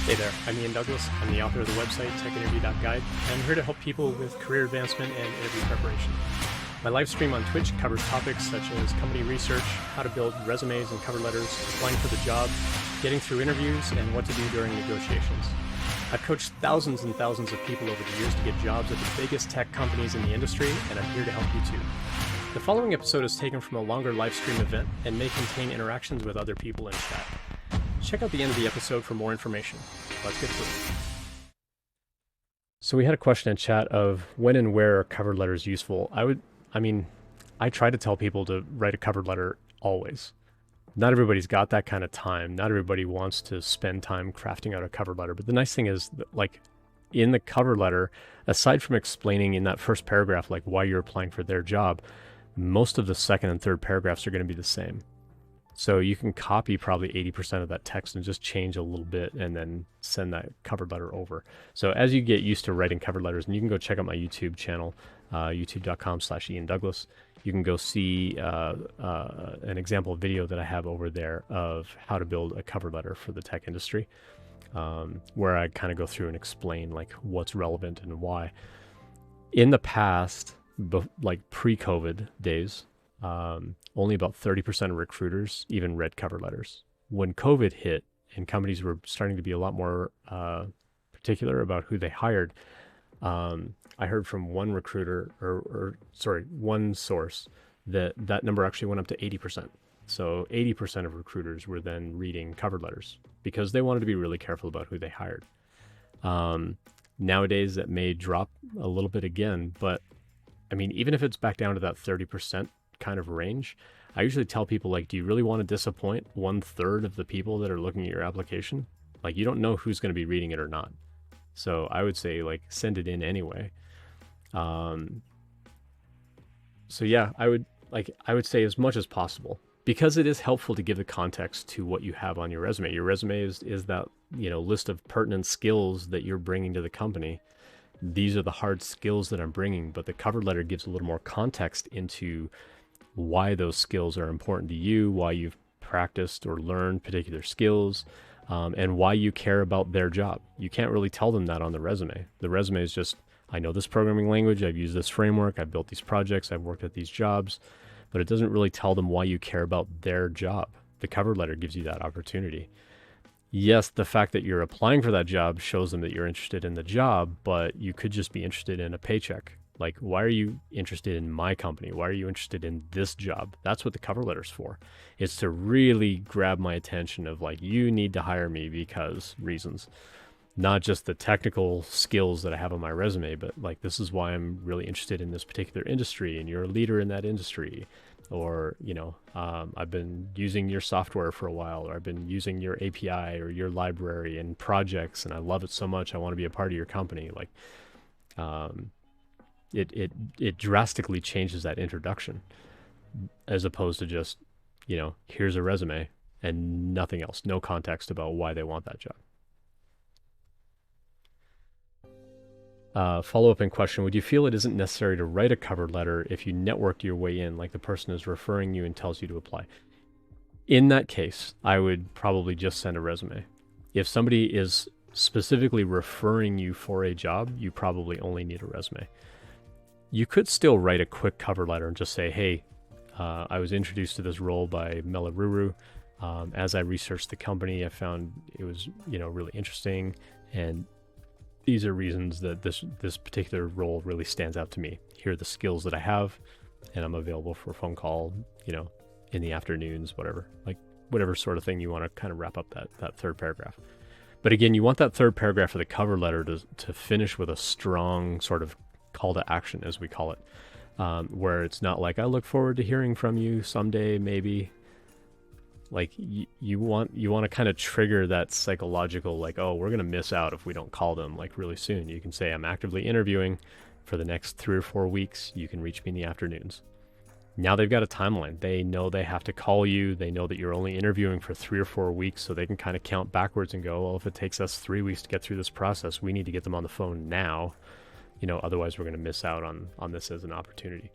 Hey there, I'm Ian Douglas. I'm the author of the website techinterview.guide, and I'm here to help people with career advancement and interview preparation. My live stream on Twitch covers topics such as company research, how to build resumes and cover letters, applying for the job, getting through interviews, and what to do during negotiations. I've coached thousands and thousands of people over the years to get jobs at the biggest tech companies in the industry, and I'm here to help you too. The following episode is taken from a longer live stream event and may contain interactions with other people in chat. Check out the end of the episode for more information. Let's get to it. So we had a question in chat of when and where are cover letters useful? I try to tell people to write a cover letter always. Not everybody's got that kind of time. Not everybody wants to spend time crafting out a cover letter. But the nice thing is that, like, in the cover letter, aside from explaining in that first paragraph, like why you're applying for their job, most of the second and third paragraphs are going to be the same. So you can copy probably 80% of that text and just change a little bit and then send that cover letter over. So as you get used to writing cover letters, and you can go check out my YouTube channel, youtube.com/Ian Douglas. You can go see an example video that I have over there of how to build a cover letter for the tech industry, where I kind of go through and explain like what's relevant and why. In the past, like pre-COVID days, only about 30% of recruiters even read cover letters. When COVID hit and companies were starting to be a lot more particular about who they hired, I heard from one recruiter, one source, that number actually went up to 80%. So 80% of recruiters were then reading cover letters because they wanted to be really careful about who they hired. Nowadays, that may drop a little bit again, but I mean, even if it's back down to that 30% kind of range, I usually tell people, like, do you really want to disappoint 1/3 of the people that are looking at your application? Like, you don't know who's going to be reading it or not. So I would say, like, send it in anyway. So yeah, I would say as much as possible, because it is helpful to give the context to what you have on your resume. Your resume is that, list of pertinent skills that you're bringing to the company. These are the hard skills that I'm bringing, but the cover letter gives a little more context into why those skills are important to you, why you've practiced or learned particular skills, and why you care about their job. You can't really tell them that on the resume. The resume is just, I know this programming language, I've used this framework, I've built these projects, I've worked at these jobs, but it doesn't really tell them why you care about their job. The cover letter gives you that opportunity. Yes, the fact that you're applying for that job shows them that you're interested in the job, but you could just be interested in a paycheck. Like, why are you interested in my company? Why are you interested in this job? That's what the cover letter's for. It's to really grab my attention of, like, you need to hire me because reasons. Not just the technical skills that I have on my resume, but like, this is why I'm really interested in this particular industry and you're a leader in that industry. Or, I've been using your software for a while, or I've been using your API or your library and projects, and I love it so much, I want to be a part of your company. Like, it drastically changes that introduction, as opposed to just, here's a resume and nothing else, no context about why they want that job. Follow-up in question, would you feel it isn't necessary to write a cover letter if you networked your way in, like the person is referring you and tells you to apply? In that case, I would probably just send a resume. If somebody is specifically referring you for a job, you probably only need a resume. You could still write a quick cover letter and just say, hey, I was introduced to this role by Melaruru. As I researched the company, I found it was, really interesting, and these are reasons that this particular role really stands out to me. Here are the skills that I have, and I'm available for a phone call, in the afternoons, whatever sort of thing you want to kind of wrap up that third paragraph. But again, you want that third paragraph of the cover letter to finish with a strong sort of call to action, as we call it, where it's not like, I look forward to hearing from you someday, maybe. Like, you want to kind of trigger that psychological, like, oh, we're going to miss out if we don't call them, like, really soon. You can say, I'm actively interviewing for the next 3 or 4 weeks. You can reach me in the afternoons. Now they've got a timeline. They know they have to call you. They know that you're only interviewing for 3 or 4 weeks, so they can kind of count backwards and go, well, if it takes us 3 weeks to get through this process, we need to get them on the phone now. Otherwise we're going to miss out on this as an opportunity.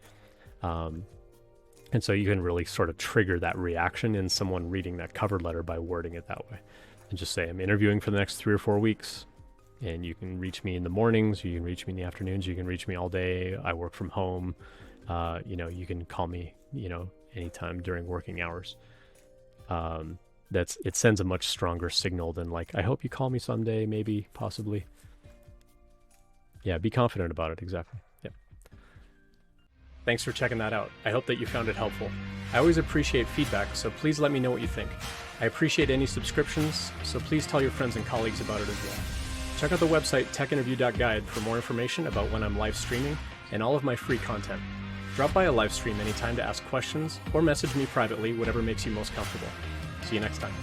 And so you can really sort of trigger that reaction in someone reading that cover letter by wording it that way. and just say I'm interviewing for the next 3 or 4 weeks. And you can reach me in the mornings, you can reach me in the afternoons, you can reach me all day. I work from home. You can call me, anytime during working hours. It sends a much stronger signal than like, I hope you call me someday, maybe, possibly. Yeah, be confident about it. Exactly. Yep. Thanks for checking that out. I hope that you found it helpful. I always appreciate feedback, so please let me know what you think. I appreciate any subscriptions, so please tell your friends and colleagues about it as well. Check out the website techinterview.guide for more information about when I'm live streaming and all of my free content. Drop by a live stream anytime to ask questions or message me privately, whatever makes you most comfortable. See you next time.